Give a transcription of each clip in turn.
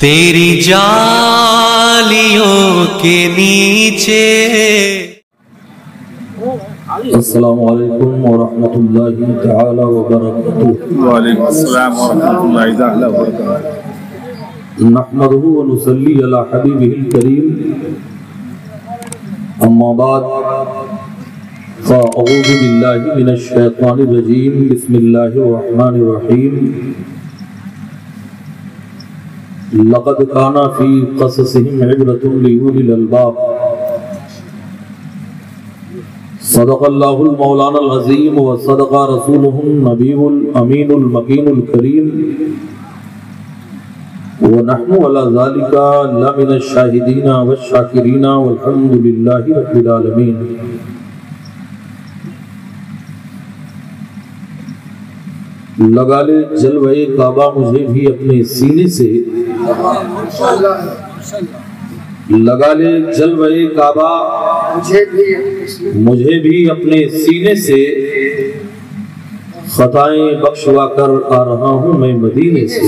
تیری جالیوں کے نیچے۔ السلام علیکم ورحمۃ اللہ تعالی وبرکاتہ۔ وعلیکم السلام ورحمۃ اللہ تعالی وبرکاتہ۔ نحمدہ ونصلی علی حبیبہ الکریم، اما بعد فاعوذ باللہ من الشیطان الرجیم، بسم اللہ الرحمن الرحیم۔ لقد کان فی قصصہم عبرۃ لأولی الالباب۔ صدق اللہ المولانا العظیم وصدق رسولہ النبی الامین المکین الکریم، ونحن علی ذلک لمن الشاہدین والشاکرین والحمد للہ رب العالمین۔ لگا لے جلوہ کعبہ مجھے بھی اپنے سینے سے، لگا لے جلوہ کعبہ مجھے بھی اپنے سینے سے، خطائیں بخشوا کر آ رہا ہوں میں مدینے سے۔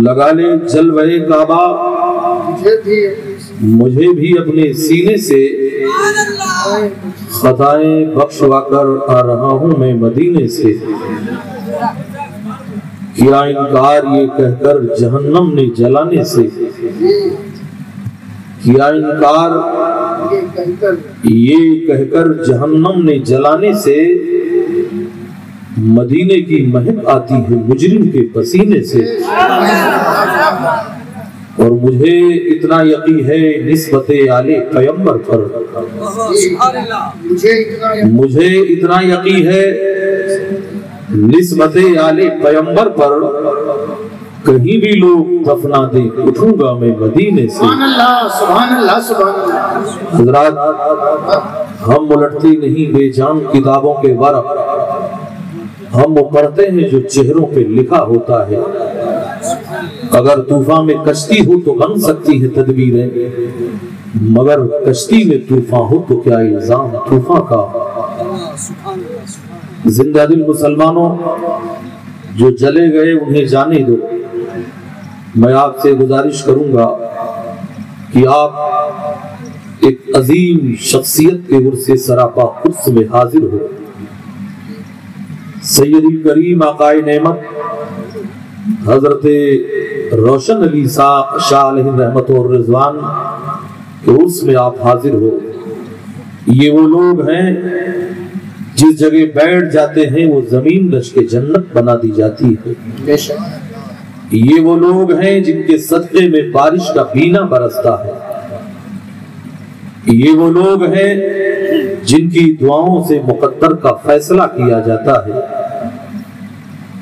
لگا لے جلوہ کعبہ مجھے بھی اپنے سینے سے، خطائیں بخشوا کر آ رہا ہوں میں مدینے سے۔ کیا انکار یہ کہہ کر جہنم نے جلانے سے، کیا انکار یہ کہہ کر جہنم نے جلانے سے، مدینے کی مہک آتی ہے مجرم کے پسینے سے۔ اور مجھے اتنا یقین ہے نسبت آل پیغمبر پر، مجھے اتنا یقین ہے نسبت آل پیغمبر پر، کہیں بھی لوگ دفنا دیں اٹھوں گا میں مدینے سے۔ حضرات، ہم الٹتے نہیں بے جان کتابوں کے ورق، ہم وہ پڑھتے ہیں جو چہروں پہ لکھا ہوتا ہے۔ اگر طوفان میں کشتی ہو تو بن سکتی ہے تدبیریں، مگر کشتی میں طوفان ہو تو کیا الزام طوفان کا۔ زندہ دل مسلمانوں، جو جلے گئے انہیں جانے دو۔ میں آپ سے گزارش کروں گا کہ آپ ایک عظیم شخصیت کے عرص سراپا قدس میں حاضر ہو۔ سید کریم آقا نعمت حضرت روشن علی شاہ علیہ رحمت اور رضوان کے عرس میں آپ حاضر ہو۔ یہ وہ لوگ ہیں جس جگہ بیٹھ جاتے ہیں وہ زمین رشک جنت بنا دی جاتی ہے۔ یہ وہ لوگ ہیں جن کے صدقے میں بارش کا بینا برستا ہے۔ یہ وہ لوگ ہیں جن کی دعاؤں سے مقدر کا فیصلہ کیا جاتا ہے۔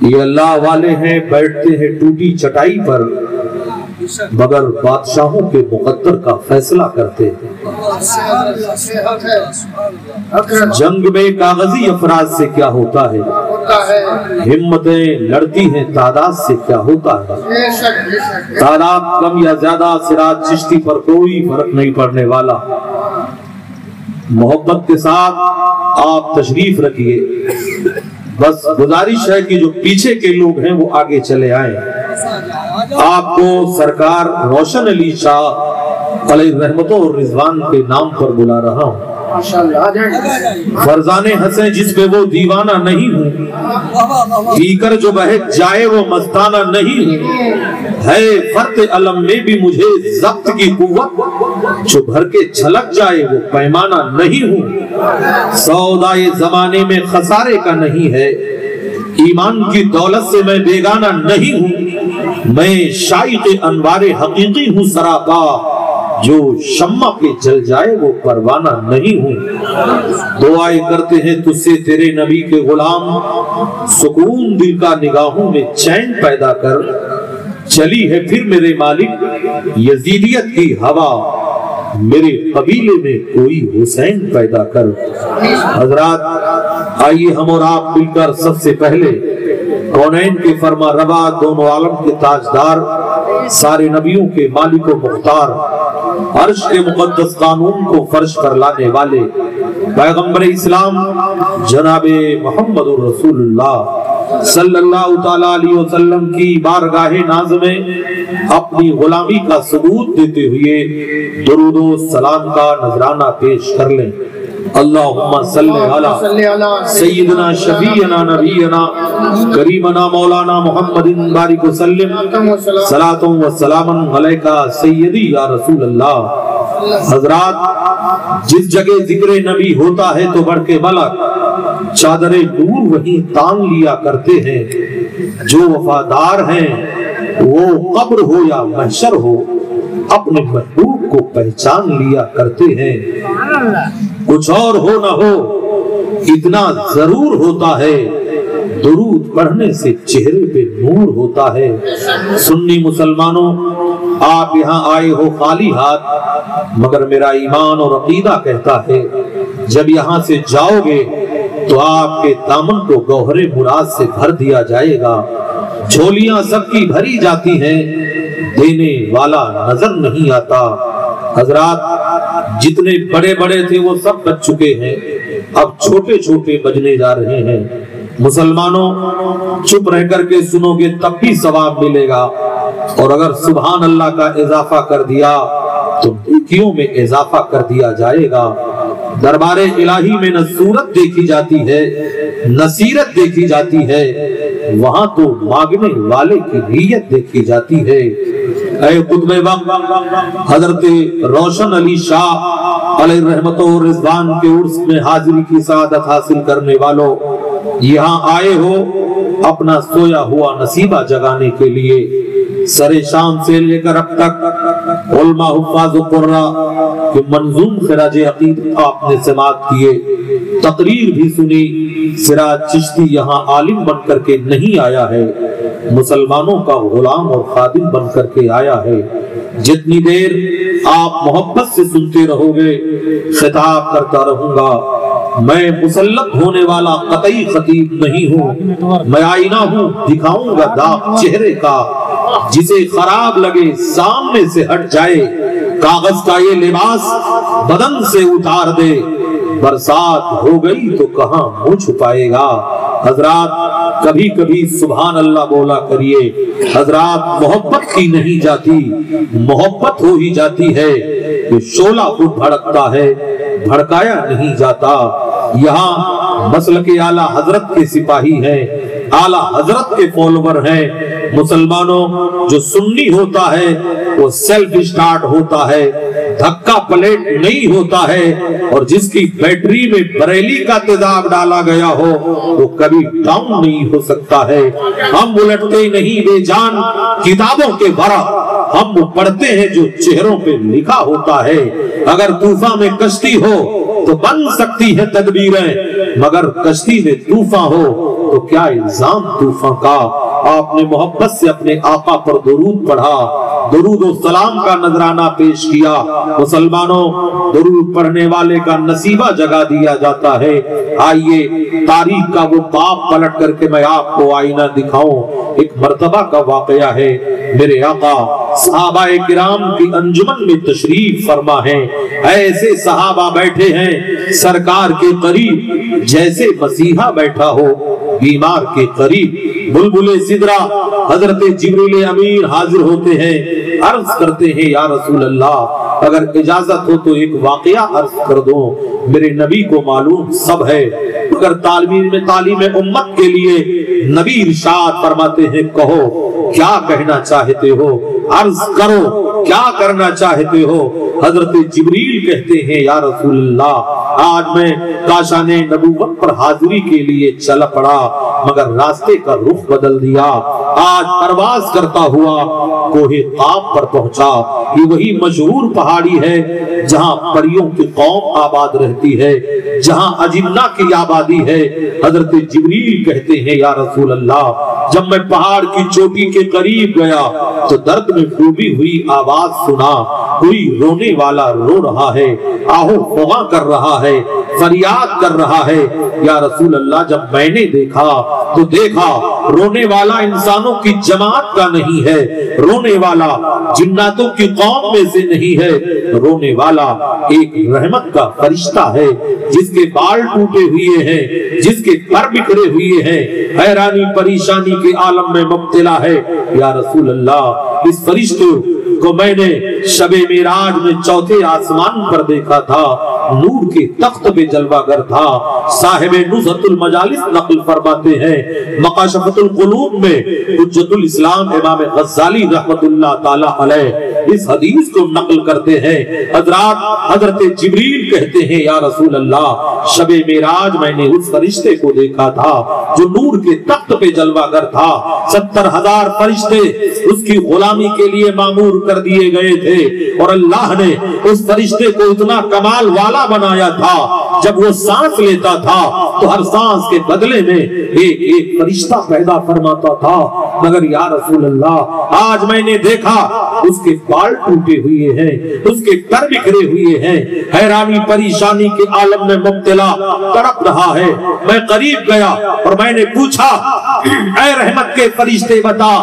یہ اللہ والے ہیں بیٹھتے ہیں ٹوٹی چٹائی پر، مگر بادشاہوں کے مقدر کا فیصلہ کرتے ہیں۔ جنگ میں کاغذی افراد سے کیا ہوتا ہے، ہمتیں لڑتی ہیں تعداد سے کیا ہوتا ہے۔ تعداد کم یا زیادہ صراط چشتی پر کوئی فرق نہیں پڑنے والا۔ محبت کے ساتھ آپ تشریف رکھیے، بس گزارش ہے کہ جو پیچھے کے لوگ ہیں وہ آگے چلے آئیں۔ آپ کو سرکار روشن علی شاہ علیہ رحمت و رضوان کے نام پر بلا رہا ہوں۔ فرزان حسن جس پہ وہ دیوانہ نہیں ہوں، پی کر جو بہت جائے وہ مستانہ نہیں ہوں، ہے فرط علم میں بھی مجھے ضبط کی قوت، جو بھر کے چھلک جائے وہ پیمانہ نہیں ہوں۔ سودائے زمانے میں خسارے کا نہیں ہے، ایمان کی دولت سے میں بیگانہ نہیں ہوں۔ میں شائق انوار حقیقی ہوں سراپا، جو شمع پہ جل جائے وہ پروانہ نہیں ہوں۔ دعائیں کرتے ہیں تجھ سے تیرے نبی کے غلام، سکون دل کا نگاہوں میں چین پیدا کر، چلی ہے پھر میرے مالک یزیدیت کی ہوا، میرے قبیلے میں کوئی حسین پیدا کر۔ حضرات، آئیے ہم اور آپ مل کر سب سے پہلے کونین کے فرما روا، دونوں عالم کے تاجدار، سارے نبیوں کے مالک و مختار، عرش کے مقدس قانون کو فرش پر لانے والے، पैगंबर इस्लाम जनाब मोहम्मद रसूलुल्लाह सल्लल्लाहु ताला अलैहि वसल्लम की बारगाह नाज़ में अपनी गुलामी का सबूत देते हुए दुरूद व सलाम का नजराना पेश कर लें। अल्लाहुम्मा सल्ली अला सय्यिदना शफीअना नबीना करीमना मौलाना मुहम्मदिन बारिक वसल्लम सलातुन व सलामन अलैका सय्यदी या रसूल अल्लाह। हजरात, जिस जगह जिक्र नबी होता है तो बढ़ के मलक चादर नूर वहीं तान लिया करते हैं। जो वफादार हैं वो कब्र हो या महशर हो अपने महबूब को पहचान लिया करते हैं। कुछ और हो न हो इतना जरूर होता है, दुरूद पढ़ने से चेहरे पे नूर होता है। सुन्नी मुसलमानों, आप यहाँ आए हो खाली हाथ, मगर मेरा ईमान और अकीदा कहता है जब यहाँ से जाओगे तो आपके दामन को गौहरे मुराद से भर दिया जाएगा। झोलियां सबकी भरी जाती हैं, देने वाला नजर नहीं आता। हजरात, जितने बड़े बड़े थे वो सब बच चुके हैं, अब छोटे छोटे बजने जा रहे हैं। मुसलमानों, चुप रह करके सुनोगे तब भी सवाब मिलेगा, और अगर सुभान अल्लाह का इजाफा कर दिया तो नेकियों में इजाफा कर दिया जाएगा। दरबारे इलाही में न सूरत देखी जाती है न सीरत देखी जाती है, वहां तो मांगने वाले की नीयत देखी जाती है। ऐ कुतुब वक्त हजरत रोशन अली शाह अलैहि रहमतो व रिज़वान के उर्स में हाजिरी की सादत हासिल करने वालों, यहाँ आए हो अपना सोया हुआ नसीबा जगाने के लिए। सरे शाम से लेकर अब तक उलमा हुफ़ाज़ व कुर्रा के मंजूम खिराज अक़ीदत आपने समाअत किए, तकरीर भी सुनी। सिराज चिश्ती यहाँ आलिम बन करके नहीं आया है, मुसलमानों का गुलाम और खादिम बन करके आया है। जितनी देर आप मोहब्बत से सुनते रहोगे खिताब करता रहूंगा। मैं मुसल्लत होने वाला कतई खतीब नहीं हूँ, मैं आईना हूँ, दिखाऊंगा दाग चेहरे का। जिसे खराब लगे सामने से हट जाए, कागज का ये लिबास बदन से उतार दे। बरसात हो गई तो कहां मुंह छुपाएगा। हजरात, कभी कभी सुभान अल्लाह बोला करिए। हजरात, मोहब्बत की नहीं जाती, मोहब्बत हो ही जाती है। ये शोला खुद भड़कता है, भड़काया नहीं जाता। यहाँ मसल के आला हजरत के सिपाही हैं, आला हजरत के फॉलोवर हैं। मुसलमानों, जो सुन्नी होता है वो सेल्फ स्टार्ट होता है, धक्का पलेट नहीं होता है। और जिसकी बैटरी में बरेली का तेजाब डाला गया हो वो कभी डाउन नहीं हो सकता है। हम उलटते नहीं बेजान किताबों के बरा, हम वो पढ़ते हैं जो चेहरों पे लिखा होता है। अगर तूफान में कश्ती हो तो बन सकती है तदबीरें, मगर कश्ती में तूफान हो तो क्या इल्जाम तूफान का। आपने मोहब्बत से अपने आका पर दुरूद पढ़ा, दुरूद और सलाम का नजराना पेश किया। मुसलमानों, दुरूद पढ़ने वाले का नसीबा जगा दिया जाता है। आइए तारीख का वो बाप पलट करके मैं आपको आईना दिखाऊं। एक मर्तबा का वाकया है। मेरे आका सहाबाए किराम की अंजुमन में तशरीफ फरमा है। ऐसे सहाबा बैठे हैं सरकार के करीब जैसे मसीहा बैठा हो बीमार के करीब। बुलबुले सिदरा हजरत जिब्रील अमीर हाजिर होते हैं, अर्ज करते हैं या रसूल अल्लाह अगर इजाजत हो तो एक वाकया अर्ज कर दो। मेरे नबी को मालूम सब है, अगर तालीम उम्मत के लिए नबी इरशाद फरमाते हैं कहो क्या कहना चाहते हो, अर्ज करो क्या करना चाहते हो। हजरत जिब्रील कहते हैं या रसूल अल्लाह आज मैं काशाने नबूवत पर हाजिरी के लिए चल पड़ा, मगर रास्ते का रुख बदल दिया। आज परवाज करता हुआ कोहे क़ाफ पर पहुंचा। ये वही मशहूर पहाड़ी है जहां परियों की कौम आबाद रहती है, जहां अजिन्ना की आबादी है। हजरत जिब्रील कहते हैं या रसूल अल्लाह जब मैं पहाड़ की चोटी के करीब गया तो दर्द में डूबी हुई आवाज सुना। کوئی رونے والا رو رہا ہے، آہو فغاں کر رہا ہے، فریاد کر رہا ہے۔ یا رسول اللہ جب میں نے دیکھا تو دیکھا رونے والا انسانوں کی جماعت کا نہیں ہے، رونے والا جناتوں کی قوم میں سے نہیں ہے، رونے والا ایک رحمت کا فرشتہ ہے جس کے بال ٹوٹے ہوئے ہیں، جس کے پر بکھرے ہوئے ہیں، حیرانی پریشانی کے عالم میں مبتلا ہے۔ یا رسول اللہ اس فرشتے کو میں نے شب معراج میں چوتھے آسمان پر دیکھا تھا، نور کے تخت پہ جلوہ گر تھا۔ صاحب نزہت المجالس نقل فرماتے ہیں، مکاشفۃ القلوب میں حجت الاسلام امام غزالی رحمت اللہ تعالی علیہ اس حدیث کو نقل کرتے ہیں۔ حضرت جبریل کہتے ہیں یا رسول اللہ شب معراج میں نے اس فرشتے کو دیکھا تھا جو نور کے تخت پہ جلوہ گر تھا۔ 70,000 فرشتے اس کی غلامی کے لیے معمور کر دیے گئے تھے اور اللہ نے اس فرشتے کو اتنا کمال والا بنایا تھا، جب وہ سانس لیتا تھا تو ہر سانس کے بدلے میں ایک ایک فرشتہ پیدا فرماتا تھا۔ مگر یا رسول اللہ آج میں نے دیکھا اس کے بال ٹوٹے ہوئے ہیں، اس کے پر بکھرے ہوئے ہیں، حیرانی پریشانی کے عالم میں مبتلا تڑپ رہا ہے۔ میں قریب گیا اور میں نے پوچھا اے رحمت کے فرشتے بتا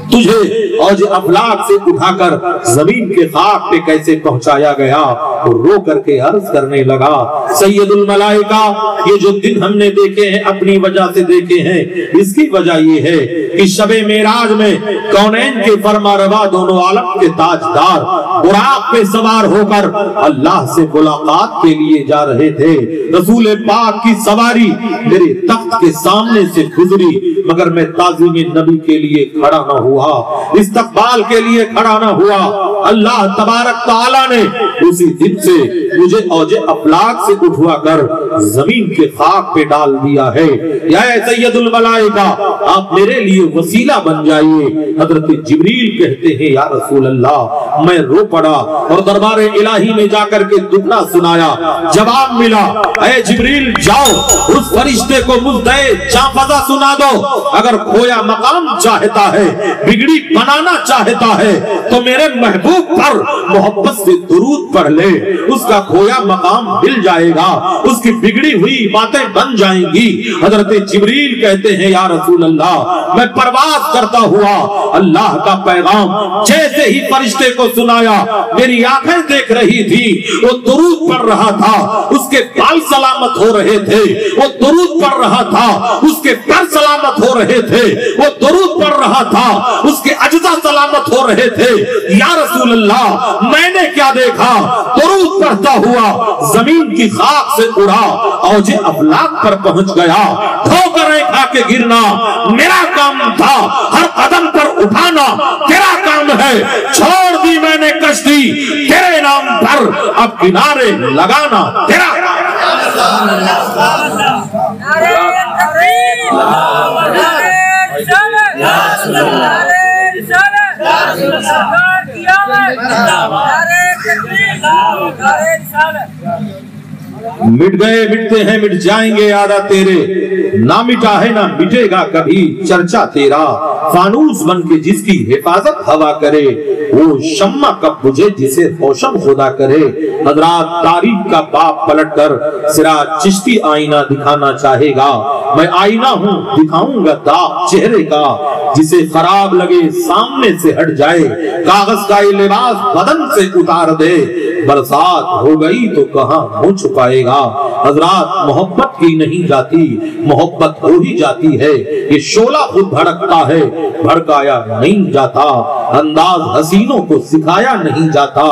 تجھے اوج افلاک سے اٹھا کر زمین کے خاک پہ کیسے پہنچایا گیا؟ اور رو کر کے عرض کرنے لگا سید الملائکہ یہ جو دن ہم نے دیکھے ہیں اپنی وجہ سے دیکھے ہیں، اس کی وجہ یہ ہے کہ شب معراج میں کونین کے فرما روا دونوں عالم کے تاجدار براق پہ سوار ہو کر اللہ سے ملاقات کے لیے جا رہے تھے۔ رسول پاک کی سواری میرے تخت کے سامنے سے گزری مگر میں تعظیم نبی کے لیے کھڑا نہ ہوا، استقبال کے لیے کھڑا نہ ہوا۔ اللہ تبارک تعالیٰ نے اسی دن سے مجھے اوج افلاک سے اٹھوا کر زمین کے خاک پہ ڈال دیا ہے۔ یا سید الملائکہ آپ میرے لیے وسیلہ بن جائیے۔ حضرت جبریل کہتے ہیں یا رسول اللہ میں رو پڑا اور دربار الہی میں جا کر کے دکھنا سنایا۔ جواب ملا اے جبریل جاؤ اس فرشتے کو مزدے جانفزا سنا دو، اگر کھویا مقام چاہتا ہے بگڑی بنانا چاہتا ہے تو میرے محبوب پر محبت سے درود پڑھ لے، اس کا کھویا مقام مل جائے گا، اس کی بگڑی ہوئی باتیں بن جائیں گی۔ حضرت جبریل کہتے ہیں یا رسول اللہ میں پرواز کرتا ہوا اللہ کا پیغام جیسے ہی فرشتے کو سنایا میری آنکھیں دیکھ رہی تھی، وہ درود پڑھ رہا تھا، اس کے بال سلامت ہو رہے تھے، وہ درود پڑھ رہا تھا، اس کے پر سلامت ہو رہے تھے، وہ درود پڑھ رہا تھا، اس کے اجزا سلامت ہو رہے تھے۔ یا رسول اللہ میں نے کیا دیکھا؟ درود پڑھتا ہوا زمین کی خاک سے اڑا اوج افلاک پر پہنچ گیا۔ ٹھوکریں کھا کے گرنا میرا کام تھا، ہر قدم پر اٹھانا تیرا کام ہے۔ چھوڑ دی میں نے کشتی تیرے نام پر، اب کنارے لگانا تیرا مٹ گئے مٹتے ہیں مٹ جائیں گے یادہ تیرے، نہ مٹا ہے نہ مٹے گا کبھی چرچا تیرا۔ فانوس بن کے جس کی حفاظت ہوا کرے، وہ شمع کب بجھے جسے روشن خدا کرے۔ حضرات تاریخ کا باپ پلٹ کر سراج چشتی آئینہ دکھانا چاہے گا۔ میں آئینہ ہوں دکھاؤں گا داغ چہرے کا، جسے خراب لگے سامنے سے ہٹ جائے، کاغذ کا یہ لباس بدن سے اتار دے، برسات ہو گئی تو کہاں منہ چھپائے گا۔ حضرات محبت کی نہیں جاتی، محبت ہو ہی جاتی ہے۔ یہ شعلہ خود بھڑکتا ہے، بھڑکایا نہیں جاتا۔ انداز حسینوں کو سکھایا نہیں جاتا،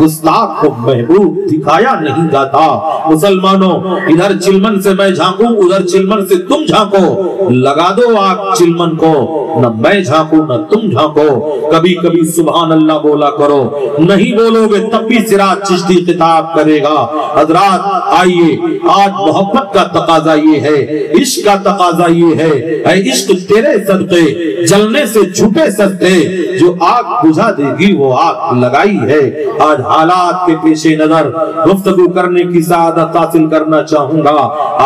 گستاخ کو محبوب دکھایا نہیں جاتا۔ مسلمانوں ادھر چلمن سے میں جھانکوں، ادھر چلمن سے تم جھانکو، لگا دو آگ چلمن کو، نہ میں جھانکوں نہ تم جھانکو۔ کبھی کبھی سبحان اللہ بولا کرو، نہیں بولو گے تب بھی سراج چشتی خطاب کرے گا۔ حضرات آئیے آج محبت کا تقاضا یہ ہے، عشق کا تقاضا یہ ہے۔ اے عشق تیرے صدقے جلنے سے چھوٹے سکتے، جو آگ بجھا دے گی وہ آگ لگائی ہے۔ آج حالات کے پیش نظر گفتگو کرنے کی سعادت حاصل کرنا چاہوں گا۔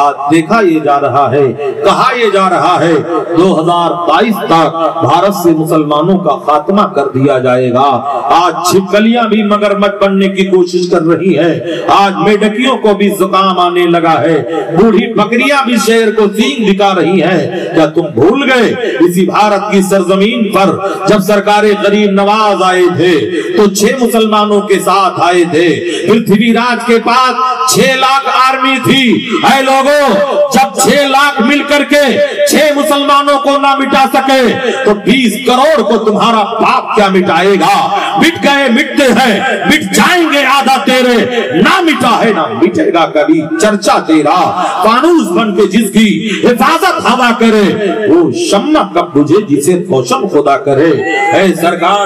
آج دیکھا یہ جا رہا ہے، کہا یہ جا رہا ہے 2022 तक भारत से मुसलमानों का खात्मा कर दिया जाएगा। आज छिपकलियां भी मगरमच्छ बनने की कोशिश कर रही है, आज मेढकियों को भी जुकाम आने लगा है, बूढ़ी बकरियां भी शेर को सींग दिखा रही हैं। क्या तुम भूल गए इसी भारत की सरजमीन पर जब सरकारे गरीब नवाज आए थे तो 6 मुसलमानों के साथ आए थे, पृथ्वीराज के पास 6 लाख आर्मी थी। ऐ लोगों, जब 6 लाख मिलकर के 6 मुसलमानों को ना मिटा सके तो 20 करोड़ को तुम्हारा बाप क्या मिटाएगा? मिट गए, मिटते हैं, मिट जाएंगे आधा तेरे, ना मिटा है ना मिटेगा कभी चर्चा तेरा। फानूस बन के जिसकी हिफाजत हवा करे वो शम्मा कब बुझे जिसे रोशन खुदा करे। ऐ सरकार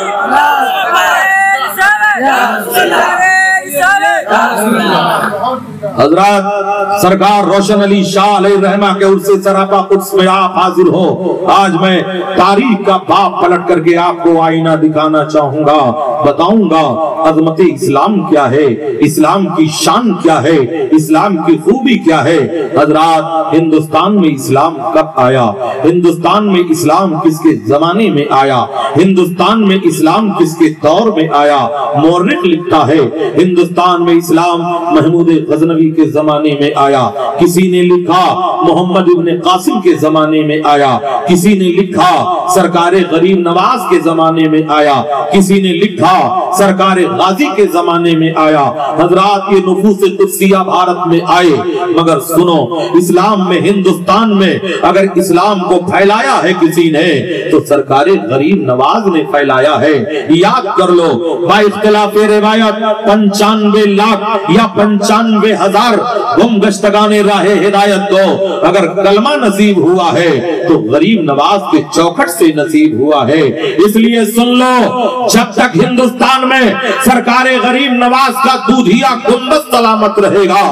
हजरत सरकार रोशन अली शाह अलैहिर्रहमा के उर्से सरापा कुद्स में आप हाजिर हो। आज मैं तारीख का बाप पलट करके आपको आईना दिखाना चाहूंगा, बताऊंगा अजमत इस्लाम क्या है, इस्लाम की शान क्या है, इस्लाम की खूबी क्या है। हजरत हिंदुस्तान में इस्लाम कब आया, हिंदुस्तान में इस्लाम किसके जमाने में आया, हिंदुस्तान में इस्लाम किसके दौर में आया। मोर्रिख लिखता है हिंदुस्तान में इस्लाम महमूद गजनवी के जमाने में आया, किसी ने लिखा मोहम्मद इब्न कासिम के जमाने में आया, किसी ने लिखा सरकारे गरीब नवाज के जमाने में आया, किसी ने लिखा सरकारे गाजी के जमाने में आया। हजरात ये नुफूस कुद्सिया भारत में आए, मगर सुनो इस्लाम में हिंदुस्तान में अगर इस्लाम को फैलाया है किसी ने तो सरकारे गरीब नवाज ने फैलाया है। याद कर लो बाइख्तिलाफे रिवायत 95 लाख या 95,000 गुमगश्तगाने राहे हिदायत को अगर कलमा नसीब हुआ है तो गरीब नवाज के चौखट से नसीब हुआ है। इसलिए सुन लो, जब तक हिंदुस्तान में सरकारे गरीब नवाज का दूधिया गुंबद सलामत रहेगा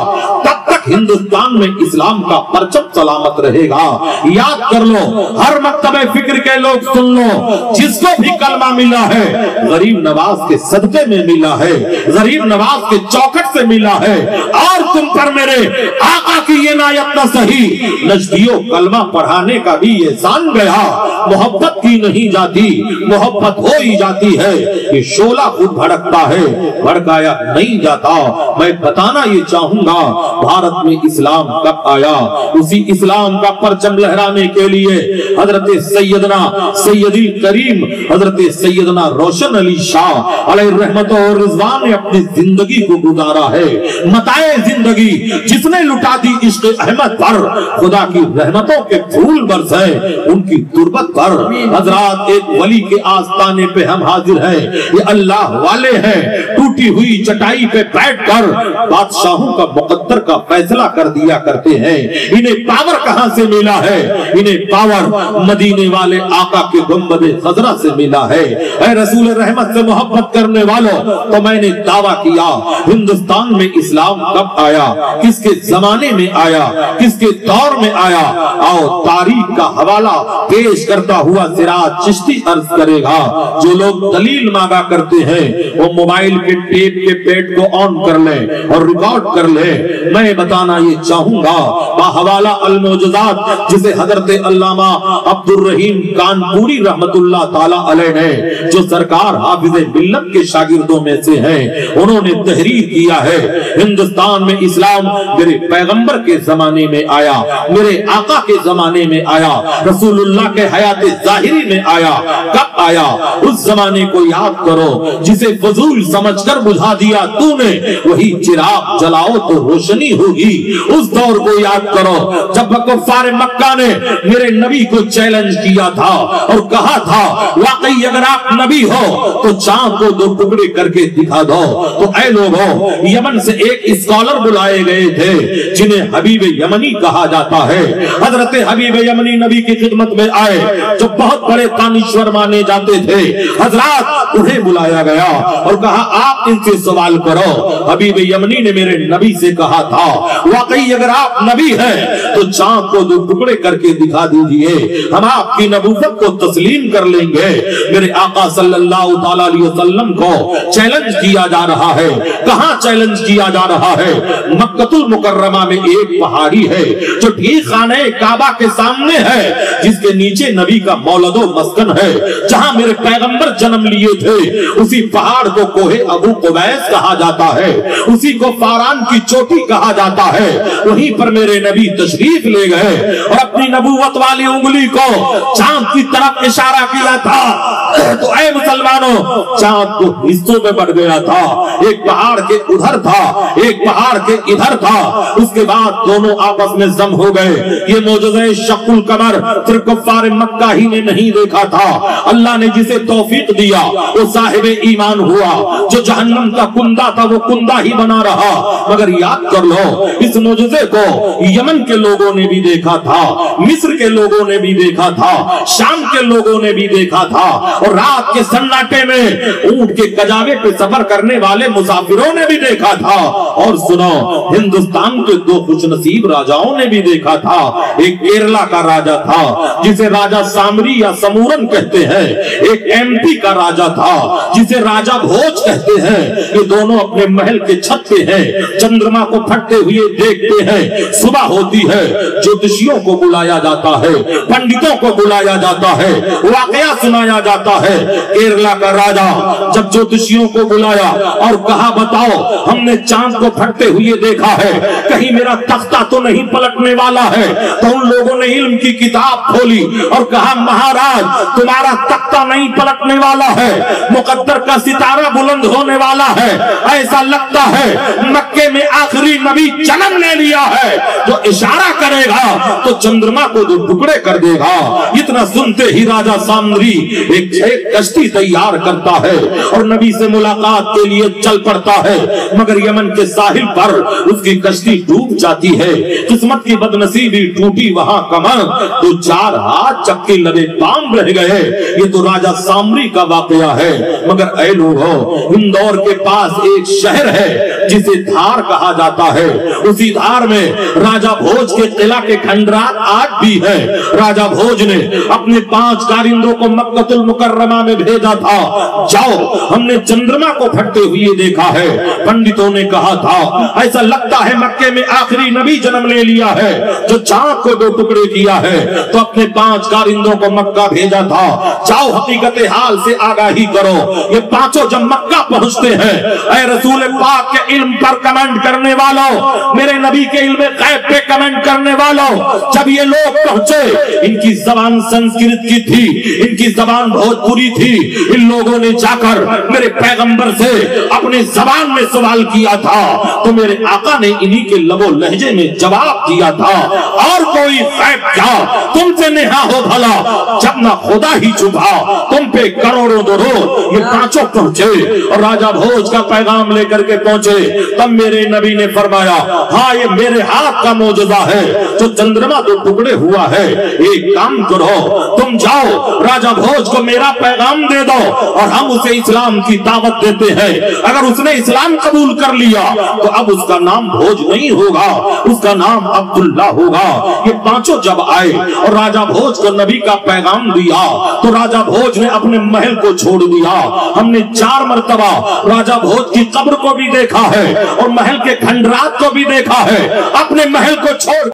तब तक हिंदुस्तान में इस्लाम का परचम सलामत रहेगा। याद कर लो, हर मकतबे फिक्र के लोग सुन लो, जिसको भी कलमा मिला है गरीब नवाज के सदके में मिला है, गरीब नवाज के चौखट से मिला है। और तुम पर मेरे आका की ये नायत न सही, नजदियों कलमा पढ़ाने का भी एहसान गया। मोहब्बत की नहीं जाती, मोहब्बत हो ही जाती है। ये शोला खुद भड़कता है, भड़काया नहीं जाता। मैं बताना ये चाहूंगा भारत में इस्लाम कब आया। उसी इस्लाम का परचम लहराने के लिए हजरत सैयदना सैयदी करीम हजरत सैयदना रोशन अली शाह अलैहिर्रहमत और रिजवान ने अपनी जिंदगी को गुजारा है। मताए जिंदगी जिसने लुटा दी इश्क अहमद पर, खुदा की रहमतों के फूल बरसे उनकी तुरबत पर। हजरात एक वली के आस्ताने पे हम हाजिर हैं, ये अल्लाह वाले हैं, टूटी हुई चटाई पे बैठकर बादशाहों का मुकद्दर का फैसला कर दिया करते हैं। इन्हें पावर कहां से मिला है? इन्हें पावर मदीने वाले आका के गुंबदे खजरा से मिला है। ऐ रसूल रहमत से मोहब्बत करने वालों, तो मैंने दावा किया हिंदुस्तान में इस्लाम कब आया, किसके जमाने में आया, किसके दौर में आया। आओ तारीख का हवाला पेश करता हुआ सिराज चिश्ती अर्ज करेगा। जो लोग दलील मांगा करते हैं वो मोबाइल के टेप के पेट को ऑन कर ले और रिकॉर्ड कर ले। मैं बताना ये चाहूंगा बाहवाला अल मौजूदात जिसे हजरत अल्लामा अब्दुर रहीम कानपुरी रहमतुल्लाह ताला अलैह ने, जो सरकार हाफिज मिल्लत के शागिर्दों में से हैं, उन्होंने तहरीर किया है हिंदुस्तान में इस्लाम मेरे पैगंबर के जमाने में आया, मेरे आका के जमाने में आया, रसूलुल्लाह के हयात जाहिरी में आया। कब आया? उस जमाने को याद करो जिसे फजूल समझकर बुझा दिया तूने, वही चिराग जलाओ तो रोशनी होगी। उस दौर को याद करो जब कुफ्फार मक्का ने मेरे नबी को चैलेंज किया था और कहा था वाकई अगर आप नबी हो तो चांद को 2 टुकड़े करके दिखा दो। तो ऐ लोगों, यमन से एक स्कॉलर बुलाए गए थे जिन्हें हबीब यमनी कहा जाता है। हजरत हबीब यमनी नबी की खिदमत में आए जो बहुत बड़े दानिश्वर माने जाते थे। हजरात उन्हें बुलाया गया और कहा आप इनसे सवाल करो। हबीब यमनी ने मेरे नबी से कहा था वाकई अगर आप नबी हैं तो चांद को 2 टुकड़े करके दिखा दीजिए, हम आपकी नबूवत को तस्लीम कर लेंगे। मेरे आका सल्लल्लाहु ताला अलैहि वसल्लम को चैलेंज किया जा रहा है। कहां चैलेंज किया जा रहा है? मक्कतुल मुकर्रमा में एक पहाड़ी है जो ठीक खाने काबा के सामने है, जिसके नीचे नबी का मौलदो मस्कन है, जहां मेरे पैगंबर जन्म लिए थे। उसी पहाड़ को कोहे अबू कुबैस कहा जाता है, उसी को फारान की चोटी कहा जाता है। वहीं पर मेरे नबी तशरीफ ले गए और अपनी नबूवत वाली उंगली को चांद की तरफ इशारा किया था। तो ऐ मुसलमानों, चांद तो हिस्सों में बढ़ गया था। एक पहाड़ के उधर था, एक पहाड़ के इधर था। उसके बाद दोनों आपस में जम हो गए। ये मौजज़े शक्कुल कमर सिर्फ कुफ्फार मक्का ही ने नहीं देखा था। अल्लाह ने जिसे तौफीक दिया वो साहिबे ईमान हुआ। जो जहन्नम का कुंदा था वो कुंदा ही बना रहा। मगर याद कर लो, इस मौजज़े को यमन के लोगों ने भी देखा था, मिस्र के लोगों ने भी देखा था, शाम के लोगों ने भी देखा था, और रात के सन्नाटे में ऊंट के कजावे पे सफर करने वाले मुसाफिरों ने भी देखा था। और सुनो, हिंदुस्तान के 2 खुशनसीब राजाओं ने भी देखा था। एक केरला का राजा था जिसे राजा सामरी या समूरन कहते हैं, एक एमपी का राजा था जिसे राजा भोज कहते हैं। ये दोनों अपने महल के छत पे हैं, चंद्रमा को फटते हुए देखते हैं। सुबह होती है, ज्योतिषियों को बुलाया जाता है, पंडितों को बुलाया जाता है, वाकया सुनाया जाता है। केरला का राजा जब ज्योतिषियों को बुलाया और कहा बताओ हमने चांद को फटते हुए देखा है, कहीं मेरा तख्ता तो नहीं पलटने वाला है। तो उन लोगों ने इल्म की किताब खोली और कहा महाराज तुम्हारा तख्ता नहीं पलटने वाला है, मुकद्दर का सितारा बुलंद होने वाला है। ऐसा लगता है मक्के में आखिरी नबी जन्म ले लिया है, जो इशारा करेगा तो चंद्रमा को 2 टुकड़े कर देगा। इतना सुनते ही राजा सामरी एक कश्ती तैयार करता है और नबी से मुलाकात के लिए चल पड़ता है। मगर यमन के साहिल पर उसकी कश्ती डूब जाती है। किस्मत की बदनसीबी टूटी वहां कमर, तो 4 हाथ चक्के लगे पाम रह गए। ये तो राजा सामरी का वाकया है। मगर ऐ लोगों, इंदौर के पास एक शहर है जिसे धार कहा जाता है। उसी धार में राजा भोज के किला के खंडरात आज भी है। राजा भोज ने अपने 5 कारिंदों को मक्कतुल मुकर्रमा में भेजा था, जाओ हमने चंद्रमा को फटते हुए देखा है। पंडितों ने कहा था ऐसा लगता है मक्के में आखिरी नबी जन्म ले लिया है, जो चांद को 2 टुकड़े किया है। तो अपने 5 कारिंदों को मक्का भेजा था, जाओ हकीकत हाल से आगाही करो। ये 5 जब मक्का पहुंचते हैं, ऐ रसूल पाक के इल्म पर कमेंट करने वालों, मेरे नबी के इल्म गैब पे कमेंट करने वालों, जब ये लोग पहुंचे, इनकी जबान संस्कृत की थी, इनकी जबान भोजपुरी थी। इन लोगों ने जाकर मेरे पैगंबर से अपने जबान में सवाल किया था, तो मेरे आका ने इन्हीं के लबो लहजे में जवाब दिया था। और कोई गैब क्या तुमसे नेहा हो भला, जब ना खुदा ही छुपा तुम पे करोड़ों दरूद। ये 5 पहुंचे और राजा भोज का पैगाम लेकर के पहुंचे। तब मेरे नबी ने फरमाया हाँ ये मेरे हाथ का मौजूदा है, जो चंद्रमा 2 टुकड़े हुआ है। एक काम करो, तुम जाओ राजा भोज को मेरा पैगाम दे दो और हम उसे इस्लाम की दावत देते हैं। अगर उसने इस्लाम कबूल कर लिया तो अब उसका नाम भोज नहीं होगा, उसका नाम अब्दुल्ला होगा। ये 5 जब आए और राजा भोज को नबी का पैगाम दिया, तो राजा भोज ने अपने महल को छोड़ दिया। हमने 4 मरतबा राजा भोज की कब्र को भी देखा है और महल के खंडरात को भी देखा है। अपने महल को छोड़